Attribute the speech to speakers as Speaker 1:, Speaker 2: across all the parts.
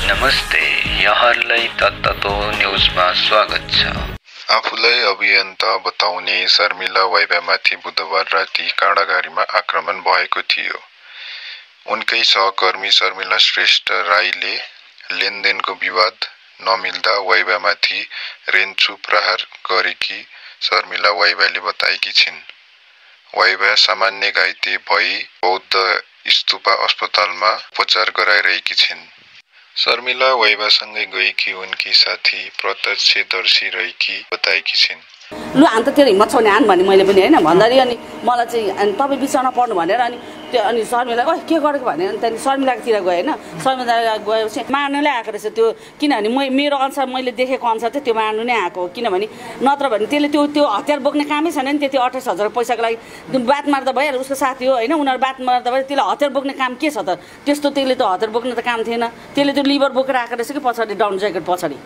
Speaker 1: नमस्ते, यहाँलाई तत्त्वतो न्यूजमा स्वागत छ।
Speaker 2: आफूलाई अभियन्ता बताउने शर्मिला वाइबामाथि बुधबार राति काँडागाडीमा आक्रमण भएको थियो। उनकै सहकर्मी शर्मिला श्रेष्ठ राईले लेनदेनको विवाद नमिल्दा वाइबामाथि रेन्चु प्रहार गरेकी शर्मिला वाइबाले बताएकी छिन्। वाइबा सामान्य घाइते भई बौद्ध स्तूपा अस्पतालमा उपचार गराइरहेकी छिन्। शर्मिला वाइबासँगै गएकी उनकी साथी प्रत्यक्षदर्शी रहेकी बताएकी छिन्।
Speaker 3: लु अन्त तेरो हिम्मत छ भने आन भने मैले पनि हैन भन्दाखेरि अनि मलाई चाहिँ अनि तपाईँ बिचमा पर्नु भनेर अनि शर्मिला के गरेको भने अनि त्यहाँदेखि शर्मिलातिर गयो होइन। शर्मिला गएपछि मार्नु नै आएको रहेछ त्यो, किनभने मेरो अनुसार मैले देखेको अनुसार चाहिँ त्यो मार्नु नै आएको, किनभने नत्र भने त्यसले त्यो हतियार बोक्ने कामै छैन नि। त्यति 28,000 पैसाको लागि बात मार्दा भइहाल्यो, उसको साथी हो होइन, उनीहरू बात मार्दा भयो। त्यसले हतियार बोक्ने काम के छ त? त्यस्तो त्यसले त हतियार बोक्ने त काम थिएन। त्यसले त्यो लिभर बोकेर आएको रहेछ कि पछाडि डाउन ज्याकेट पछाडि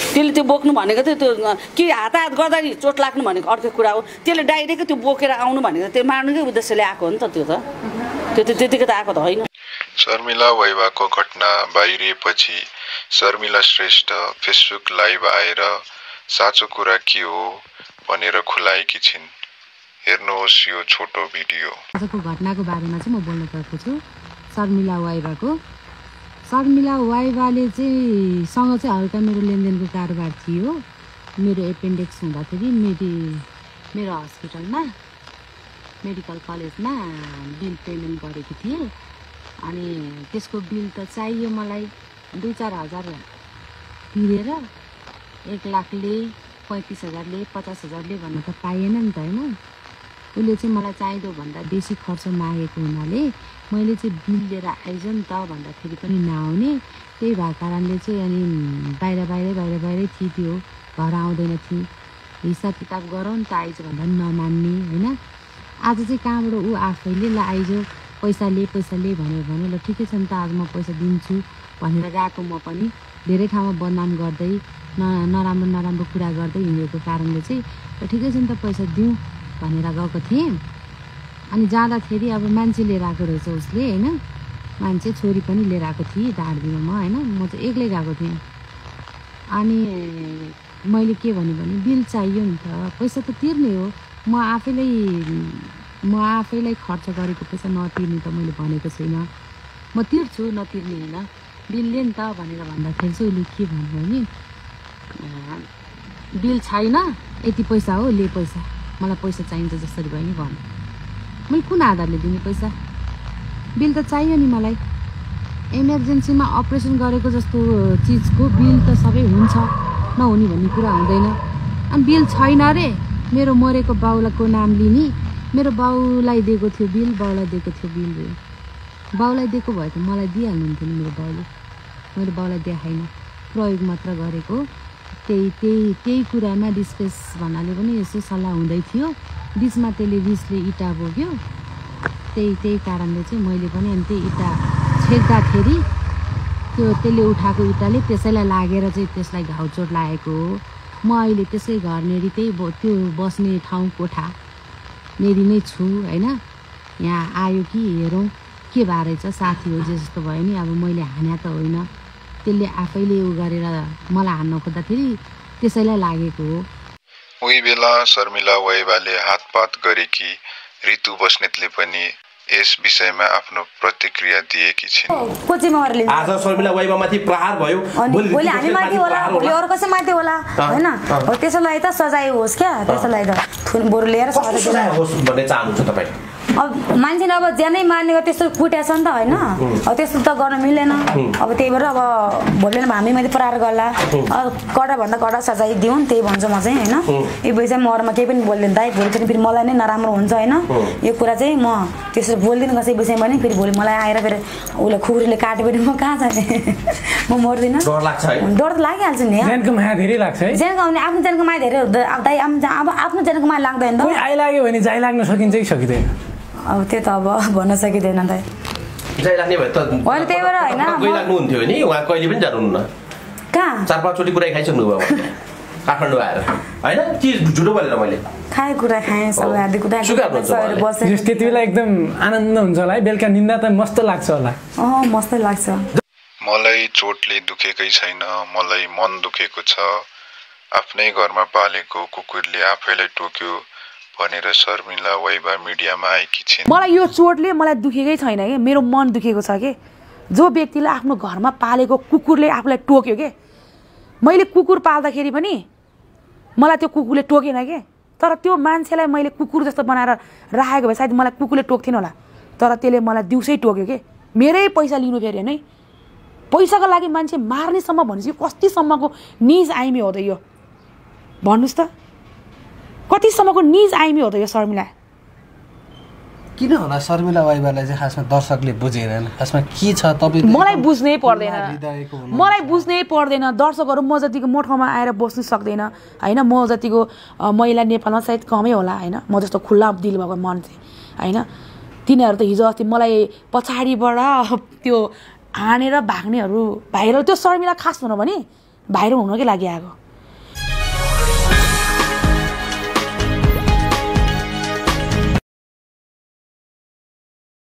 Speaker 3: त्यसले त्यो बोक्नु भनेको थियो। त्यो के हाताहात गर्दाखेरि चोट लाग्नु भनेको अर्को कुरा हो। त्यसले डाइरेक्ट त्यो बोकेर आउनु भनेको त्यो मार्नुकै उद्देश्यले आएको हो नि त। त्यो त त्यतिकै त आएको त होइन।
Speaker 2: शर्मिला वाइबाको घटना बाहिरिएपछि शर्मिला श्रेष्ठ फेसबुक लाइभ आएर साँचो कुरा के हो भनेर खुलाएकी छिन्। हेर्नुहोस् यो छोटो भिडियो।
Speaker 4: आजको घटनाको बारेमा चाहिँ म बोल्न गएको छु। शर्मिला वाइबाको शर्मिला वाइबाले सँग चाहिँ हल्का मेरो लेनदेनको कारोबार थियो। मेरो एपेन्डिक्स हुँदाखेरि मेरो हस्पिटलमा मेडिकल कलेजमा बिल पेमेन्ट गरेकी थिएँ। अनि त्यसको बिल त चाहियो मलाई 2-4 हजार तिरेर 1 लाखले 35,000ले 50,000ले भन्न त पाइएन नि त होइन। उसले चाहिँ मलाई चाहिँदो भन्दा बेसी खर्च मागेको हुनाले मैले चाहिँ बिल लिएर आइज नि त भन्दाखेरि पनि नआउने। त्यही भएको कारणले चाहिँ अनि बाहिरै थिएँ, त्यो घर आउँदैन थिएँ। हिसाब किताब गरौँ नि त आइज भन्दा पनि नमान्ने होइन। आज चाहिँ कहाँबाट ऊ आफैले ल आइज पैसा ले भन्यो ल ठिकै छ नि त आज म पैसा दिन्छु भनेर गएको। म पनि धेरै ठाउँमा बदनाम गर्दै नराम्रो कुरा गर्दै हिँडेको कारणले चाहिँ ल ठिकै छ नि त पैसा दिउँ भनेर गएको थिएँ। अनि जाँदाखेरि अब मान्छे लिएर आएको रहेछ उसले होइन, मान्छे छोरी पनि लिएर आएको थिएँ ढाड्दिनँ म होइन। म चाहिँ एक्लै गएको थिएँ। अनि मैले के भने बिल चाहियो नि त, पैसा त तिर्ने हो। म आफैलाई खर्च गरेको पैसा नतिर्ने त मैले भनेको छैन। म तिर्छु, नतिर्ने होइन, बिल ले नि त भनेर भन्दाखेरि चाहिँ उसले के भन्यो भने बिल छैन, यति पैसा हो, ले पैसा, मलाई पैसा चाहिन्छ जसरी भयो नि भन्यो। मैले कुन आधारले दिने पैसा? बिल त चाहियो नि मलाई। इमर्जेन्सीमा अपरेसन गरेको जस्तो चिजको बिल त सबै हुन्छ, नहुने भन्ने कुरा हुँदैन। अनि बिल छैन रे, मेरो मरेको बाउलाको नाम लिने, मेरो बाउलाई दिएको थियो बिल, बाउलाई दिएको थियो बिल रे। बाउलाई दिएको भए त मलाई दिइहाल्नुहुन्थ्यो नि मेरो बाउले। मैले बाउलाई देखाइन, प्रयोग मात्र गरेको। त्यही कुरामा डिस्कस भन्नाले पनि यसो सल्लाह हुँदै थियो। बिचमा त्यसले रिसले इँटा बोक्यो। त्यही कारणले चाहिँ मैले पनि अनि त्यही इँटा छेक्दाखेरि त्यसले उठाएको इँटाले त्यसैलाई लागेर चाहिँ त्यसलाई घाउचोट लागेको हो। म अहिले त्यसै घर नेरी त्यो बस्ने ठाउँ कोठा नेरी नै छु होइन। यहाँ आयो कि हेरौँ के भए रहेछ, साथी हो जे जस्तो भयो नि। अब मैले हान्या त होइन, त्यसले आफैले उ गरेर मलाई हान्न खोज्दाखेरि त्यसैलाई लागेको हो।
Speaker 2: उही बेला शर्मिला वाइबाले हातपात गरेकी ऋतु बस्नेतले पनि यस विषयमा आफ्नो प्रतिक्रिया दिएकी छिन्।
Speaker 5: आज शर्मिला वाइबामाथि प्रहार भयो,
Speaker 6: भोलि हामी माथि होला, भोलि अरू कसै माथि होला होइन। हो त्यसलाई त सजाय होस् क्या, त्यसलाई त बरु लिएर
Speaker 5: सजाय होस् भन्ने चाहनुहुन्छ तपाईँ?
Speaker 6: अब मान्छेले अब ज्यानै मार्ने त्यस्तो कुट्या छ नि त होइन। अब त्यस्तो त गर्न मिलेन। अब त्यही भएर अब भोलि हामी माथि प्रहार गर्ला, कडाभन्दा कडा सजाय दिउँ त्यही भन्छु म चाहिँ होइन। यो विषयमा म अरूमा केही पनि बोल्दैन दाइ, भोलि फेरि मलाई नै नराम्रो हुन्छ होइन। यो कुरा चाहिँ म त्यसरी बोल्दिनँ कसै विषयमा नि। फेरि भोलि मलाई आएर फेरि उसले खुकुरीले काट्यो भने म कहाँ जाने? म मर्दिनँ।
Speaker 5: डर लाग्छ है?
Speaker 6: डर त लागिहाल्छ नि।
Speaker 7: ज्यानको माया धेरै लाग्छ है।
Speaker 6: ज्यानको आफ्नो ज्यानको माया धेरै अब दाइ अब आफ्नो ज्यानको माया लाग्दैन त।
Speaker 7: आइलाग्यो भने जाइ लाग्न सकिन्छ कि सकिँदैन?
Speaker 6: अब त्यो त अब भन्न सकिँदैन दाइ।
Speaker 5: जाइ लाग्ने भए त
Speaker 6: होइन त्यही भएर होइन
Speaker 5: गइ लाग्नुहुन्थ्यो नि। उहाँ कहिले पनि जानुहुन्न।
Speaker 6: कहाँ
Speaker 5: 4-5 चोटि कुरा खाइसक्नु भयो काठमाडौँ आएर होइन। के झुटो बोलेर मैले
Speaker 6: खाए कुरा खाएँ सबै आदि कुरा
Speaker 7: बसेँ। त्यति बेला एकदम आनन्द हुन्छ होला है, बेलुका निन्दा त मस्त लाग्छ होला।
Speaker 6: मस्तै लाग्छ।
Speaker 2: मलाई चोटले दुखेकै छैन, मलाई मन दुखेको छ। आफ्नै घरमा पालेको कुकुरले आफैलाई टोक्यो भनेर शर्मिला वाइबा मिडियामा आएकी छिन्।
Speaker 6: मलाई यो चोटले मलाई दुखेकै छैन के, मेरो मन दुखेको छ के। जो व्यक्तिले आफ्नो घरमा पालेको कुकुरले आफूलाई टोक्यो के, मैले कुकुर पाल्दाखेरि पनि मलाई त्यो कुकुरले टोकेन के, तर त्यो मान्छेलाई मैले कुकुर जस्तो बनाएर राखेको भए सायद मलाई कुकुरले टोक्थेन होला, तर त्यसले मलाई दिउँसै टोक्यो के। मेरै पैसा लिनु फेरि होइन, पैसाको लागि मान्छे मार्नेसम्म भनेपछि कतिसम्मको निज आइमी हो त यो, भन्नुहोस् त कतिसम्मको निज आइमी हो त यो शर्मिला।
Speaker 8: किन होला शर्मिला वाइबालाई चाहिँ खासमा दर्शकले बुझेनन्, खासमा के छ तपाईँ?
Speaker 6: मलाई बुझ्नै पर्दैन, मलाई बुझ्नै पर्दैन। दर्शकहरू म जतिको म ठाउँमा आएर बस्नु सक्दैन होइन, म जतिको महिला नेपालमा सायद कमै होला होइन, म जस्तो खुल्ला दिल भएको मान्छे होइन। तिनीहरू त हिजो अस्ति मलाई पछाडिबाट त्यो हानेर भाग्नेहरू भाइरल, त्यो शर्मिला खास भनौँ भने भाइरल हुनकै लागि आएको।